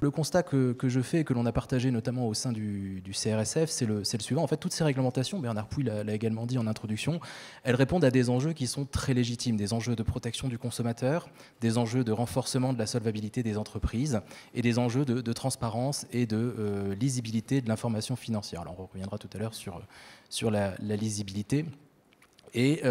Le constat que je fais et que l'on a partagé notamment au sein du CRSF, c'est le suivant. En fait, toutes ces réglementations, Bernard Pouille l'a également dit en introduction, elles répondent à des enjeux qui sont très légitimes, des enjeux de protection du consommateur, des enjeux de renforcement de la solvabilité des entreprises et des enjeux de transparence et de lisibilité de l'information financière. Alors on reviendra tout à l'heure sur la lisibilité. Et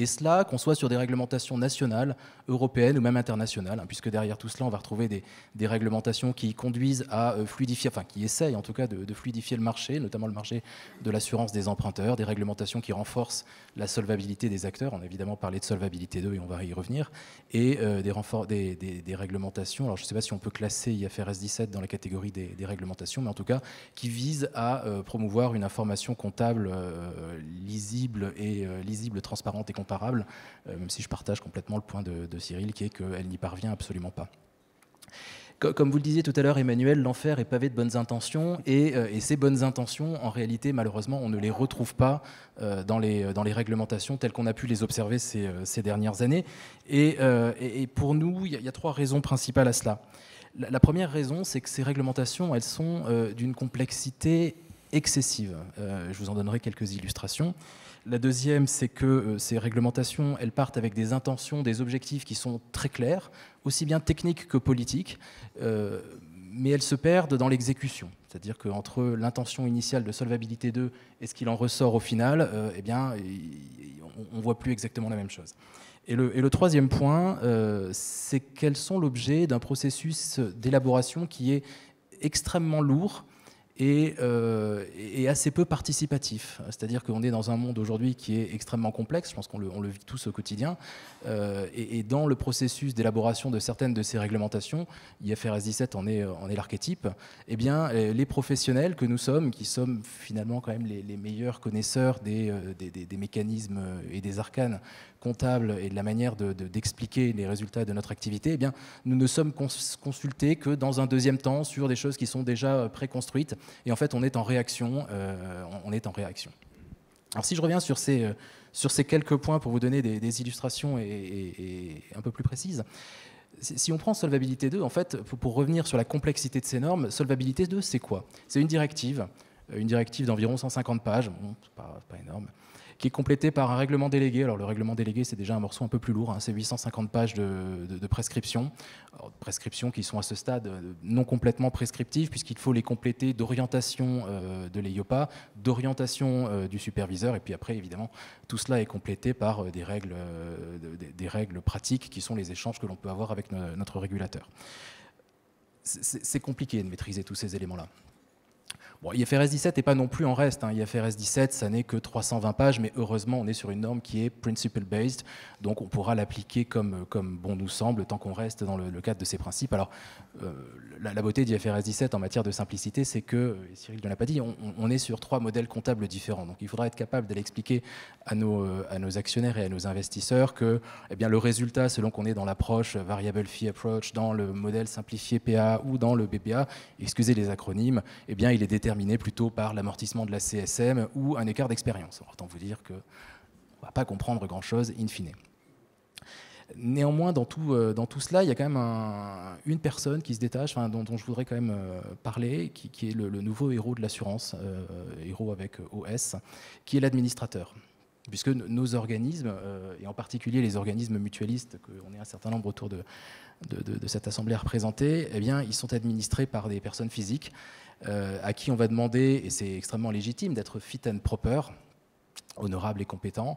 cela, qu'on soit sur des réglementations nationales, européennes ou même internationales, hein, puisque derrière tout cela, on va retrouver des réglementations qui conduisent à fluidifier, enfin qui essayent en tout cas de fluidifier le marché, notamment le marché de l'assurance des emprunteurs, des réglementations qui renforcent la solvabilité des acteurs. On a évidemment parlé de solvabilité 2 et on va y revenir, et des réglementations, alors je ne sais pas si on peut classer IFRS 17 dans la catégorie des réglementations, mais en tout cas qui visent à promouvoir une information comptable lisible, transparente et comparable, même si je partage complètement le point de Cyril, qui est qu'elle n'y parvient absolument pas. Comme vous le disiez tout à l'heure, Emmanuel, l'enfer est pavé de bonnes intentions, et ces bonnes intentions, en réalité, malheureusement, on ne les retrouve pas dans les réglementations telles qu'on a pu les observer ces dernières années. Et pour nous, il y a 3 raisons principales à cela. La première raison, c'est que ces réglementations, elles sont d'une complexité excessive. Je vous en donnerai quelques illustrations. La deuxième, c'est que ces réglementations, elles partent avec des intentions, des objectifs qui sont très clairs, aussi bien techniques que politiques, mais elles se perdent dans l'exécution. C'est-à-dire qu'entre l'intention initiale de solvabilité 2 et ce qu'il en ressort au final, eh bien, on ne voit plus exactement la même chose. Et le troisième point, c'est qu'elles sont l'objet d'un processus d'élaboration qui est extrêmement lourd, et assez peu participatif. C'est-à-dire qu'on est dans un monde aujourd'hui qui est extrêmement complexe, je pense qu'on le vit tous au quotidien, et dans le processus d'élaboration de certaines de ces réglementations, IFRS 17 en est l'archétype, eh bien, les professionnels que nous sommes, qui sommes finalement quand même les meilleurs connaisseurs des mécanismes et des arcanes comptables et de la manière d'expliquer les résultats de notre activité, eh bien, nous ne sommes consultés que dans un deuxième temps sur des choses qui sont déjà préconstruites. Et en fait, on est en réaction. Alors, si je reviens sur ces quelques points pour vous donner des illustrations et un peu plus précises, si on prend Solvabilité 2, en fait, pour revenir sur la complexité de ces normes, Solvabilité 2, c'est quoi? C'est une directive d'environ 150 pages, bon, c'est pas énorme, qui est complété par un règlement délégué. Alors le règlement délégué, c'est déjà un morceau un peu plus lourd, hein, c'est 850 pages de prescriptions, prescriptions qui sont à ce stade non complètement prescriptives, puisqu'il faut les compléter d'orientation de l'EIOPA, d'orientation du superviseur, et puis après, évidemment, tout cela est complété par des règles pratiques qui sont les échanges que l'on peut avoir avec notre régulateur. C'est compliqué de maîtriser tous ces éléments-là. Bon, IFRS 17 n'est pas non plus en reste. Hein. IFRS 17, ça n'est que 320 pages, mais heureusement, on est sur une norme qui est principle-based, donc on pourra l'appliquer comme bon nous semble, tant qu'on reste dans le cadre de ces principes. Alors, la beauté d'IFRS 17 en matière de simplicité, c'est que, et Cyril ne l'a pas dit, on est sur 3 modèles comptables différents. Donc, il faudra être capable d'aller expliquer à nos actionnaires et à nos investisseurs que eh bien, le résultat, selon qu'on est dans l'approche Variable Fee Approach, dans le modèle simplifié PA ou dans le BPA, excusez les acronymes, eh bien, il est déterminé plutôt par l'amortissement de la CSM ou un écart d'expérience. Autant vous dire qu'on ne va pas comprendre grand-chose in fine. Néanmoins, dans tout cela, il y a quand même une personne qui se détache, dont je voudrais quand même parler, qui est le nouveau héros de l'assurance, héros avec OS, qui est l'administrateur. Puisque nos organismes, et en particulier les organismes mutualistes, qu'on est un certain nombre autour de cette assemblée à représenter, eh bien, ils sont administrés par des personnes physiques à qui on va demander, et c'est extrêmement légitime, d'être fit and proper, honorable et compétent,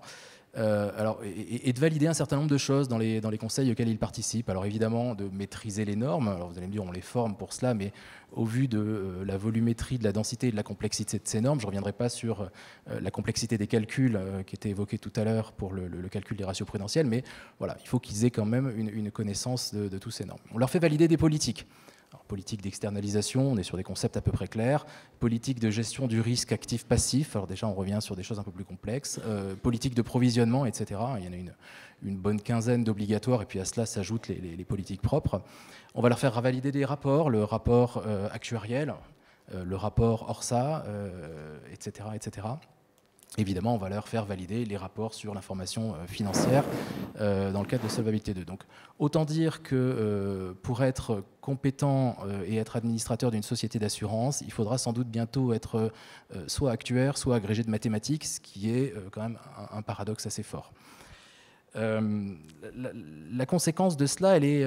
et de valider un certain nombre de choses dans les conseils auxquels ils participent. Alors évidemment, de maîtriser les normes. Alors vous allez me dire, on les forme pour cela, mais au vu de la volumétrie, de la densité et de la complexité de ces normes, je ne reviendrai pas sur la complexité des calculs qui était évoquée tout à l'heure pour le calcul des ratios prudentiels, mais voilà, il faut qu'ils aient quand même une connaissance de tous ces normes. On leur fait valider des politiques. Alors, politique d'externalisation, on est sur des concepts à peu près clairs. Politique de gestion du risque actif-passif, alors déjà on revient sur des choses un peu plus complexes. Politique de provisionnement, etc. Il y en a une bonne quinzaine d'obligatoires, et puis à cela s'ajoutent les politiques propres. On va leur faire valider des rapports, le rapport actuariel, le rapport ORSA, etc., etc. Évidemment, on va leur faire valider les rapports sur l'information financière dans le cadre de Solvabilité 2. Donc, autant dire que pour être compétent et être administrateur d'une société d'assurance, il faudra sans doute bientôt être soit actuaire, soit agrégé de mathématiques, ce qui est quand même un paradoxe assez fort. La conséquence de cela, elle est,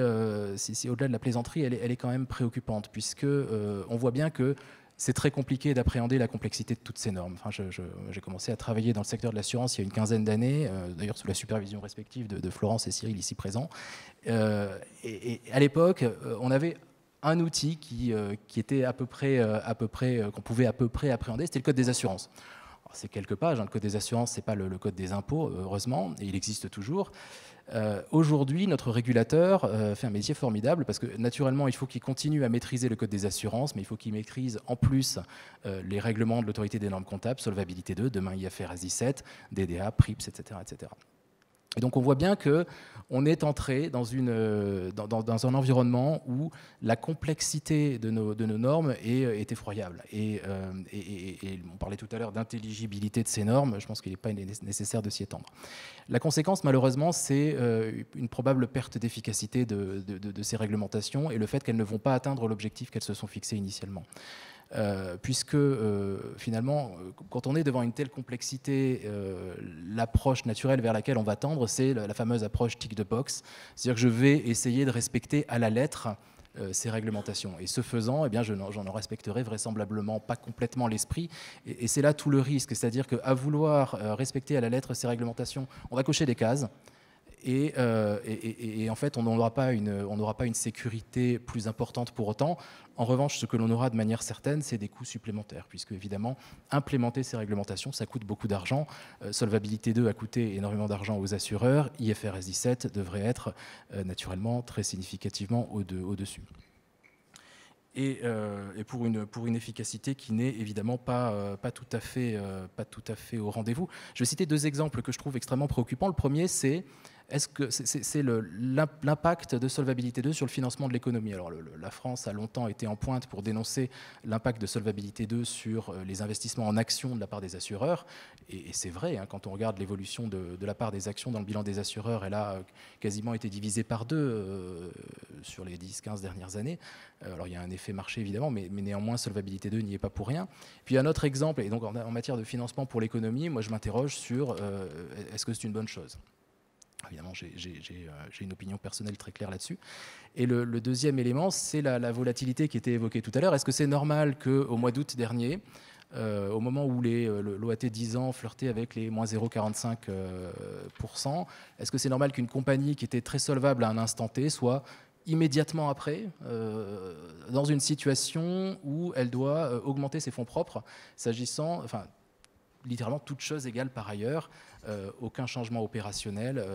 c'est au-delà de la plaisanterie, elle est quand même préoccupante, puisque on voit bien que c'est très compliqué d'appréhender la complexité de toutes ces normes. Enfin, j'ai commencé à travailler dans le secteur de l'assurance il y a une quinzaine d'années, d'ailleurs sous la supervision respective de Florence et Cyril ici présents. Et à l'époque, on avait un outil qui était qu'on pouvait à peu près appréhender, c'était le code des assurances. C'est quelques pages, hein, le code des assurances, c'est pas le code des impôts, heureusement, et il existe toujours. Aujourd'hui, notre régulateur fait un métier formidable parce que naturellement, il faut qu'il continue à maîtriser le code des assurances, mais il faut qu'il maîtrise en plus les règlements de l'autorité des normes comptables, Solvabilité 2, demain IFRS 17, DDA, PRIPS, etc., etc. Et donc on voit bien qu'on est entré dans un environnement où la complexité de nos normes est effroyable. Et on parlait tout à l'heure d'intelligibilité de ces normes, je pense qu'il n'est pas nécessaire de s'y étendre. La conséquence, malheureusement, c'est une probable perte d'efficacité de ces réglementations et le fait qu'elles ne vont pas atteindre l'objectif qu'elles se sont fixées initialement. Puisque finalement, quand on est devant une telle complexité, l'approche naturelle vers laquelle on va tendre, c'est la fameuse approche tick the box, c'est-à-dire que je vais essayer de respecter à la lettre ces réglementations. Et ce faisant, eh bien, j'en respecterai vraisemblablement pas complètement l'esprit. Et c'est là tout le risque, c'est-à-dire qu'à vouloir respecter à la lettre ces réglementations, on va cocher des cases. Et en fait, on n'aura pas une sécurité plus importante pour autant. En revanche, ce que l'on aura de manière certaine, c'est des coûts supplémentaires, puisque évidemment, implémenter ces réglementations, ça coûte beaucoup d'argent. Solvabilité 2 a coûté énormément d'argent aux assureurs. IFRS 17 devrait être naturellement très significativement au-dessus. Et pour une efficacité qui n'est évidemment pas tout à fait au rendez-vous. Je vais citer deux exemples que je trouve extrêmement préoccupants. Le premier, c'est l'impact de Solvabilité 2 sur le financement de l'économie. Alors la France a longtemps été en pointe pour dénoncer l'impact de Solvabilité 2 sur les investissements en actions de la part des assureurs. Et c'est vrai, hein, quand on regarde l'évolution de la part des actions dans le bilan des assureurs, elle a quasiment été divisée par deux sur les 10-15 dernières années. Alors il y a un effet marché évidemment, mais néanmoins Solvabilité 2 n'y est pas pour rien. Puis un autre exemple, et donc en matière de financement pour l'économie, moi je m'interroge sur est-ce que c'est une bonne chose ? Évidemment, j'ai une opinion personnelle très claire là-dessus. Et le deuxième élément, c'est la volatilité qui était évoquée tout à l'heure. Est-ce que c'est normal qu'au mois d'août dernier, au moment où l'OAT 10 ans flirtait avec les moins 0,45%, est-ce que c'est normal qu'une compagnie qui était très solvable à un instant T soit immédiatement après dans une situation où elle doit augmenter ses fonds propres, s'agissant, enfin, littéralement toute chose égale par ailleurs, aucun changement opérationnel.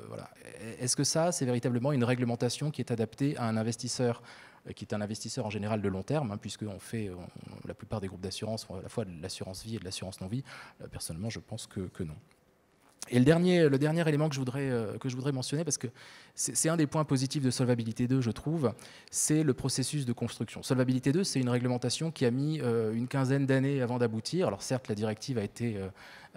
Voilà. Est-ce que ça, c'est véritablement une réglementation qui est adaptée à un investisseur qui est un investisseur en général de long terme, hein, puisque la plupart des groupes d'assurance font à la fois de l'assurance vie et de l'assurance non-vie. Personnellement, je pense que non. Et le dernier élément que je voudrais mentionner, parce que c'est un des points positifs de Solvabilité 2, je trouve, c'est le processus de construction. Solvabilité 2, c'est une réglementation qui a mis une quinzaine d'années avant d'aboutir. Alors certes, la directive a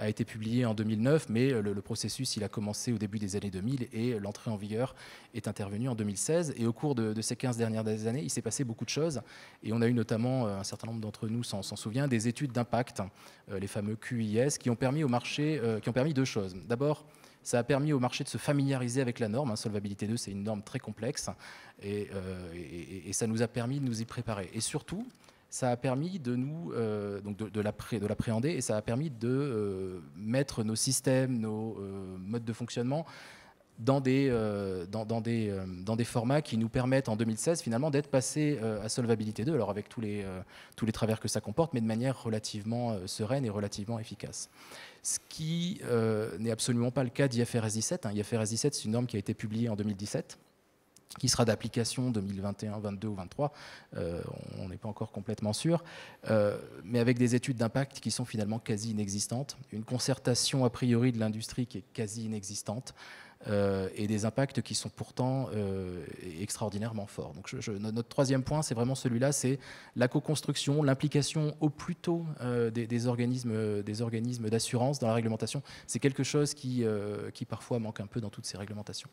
été publiée en 2009, mais le processus, il a commencé au début des années 2000 et l'entrée en vigueur est intervenue en 2016. Et au cours de ces 15 dernières années, il s'est passé beaucoup de choses. Et on a eu notamment, un certain nombre d'entre nous s'en souvient, des études d'impact, les fameux QIS, qui ont permis au marché, qui ont permis deux choses. D'abord, ça a permis au marché de se familiariser avec la norme. Solvabilité 2, c'est une norme très complexe et ça nous a permis de nous y préparer. Et surtout, ça a permis de l'appréhender et ça a permis de mettre nos systèmes, nos modes de fonctionnement dans des formats qui nous permettent en 2016 finalement d'être passés à Solvabilité 2, alors avec tous les travers que ça comporte, mais de manière relativement sereine et relativement efficace. Ce qui n'est absolument pas le cas d'IFRS 17. IFRS 17, c'est une norme qui a été publiée en 2017, qui sera d'application 2021, 2022 ou 2023, on n'est pas encore complètement sûr, mais avec des études d'impact qui sont finalement quasi inexistantes, une concertation a priori de l'industrie qui est quasi inexistante. et des impacts qui sont pourtant extraordinairement forts. Donc notre troisième point, c'est vraiment celui-là, c'est la co-construction, l'implication au plus tôt des organismes d'assurance dans la réglementation. C'est quelque chose qui parfois manque un peu dans toutes ces réglementations.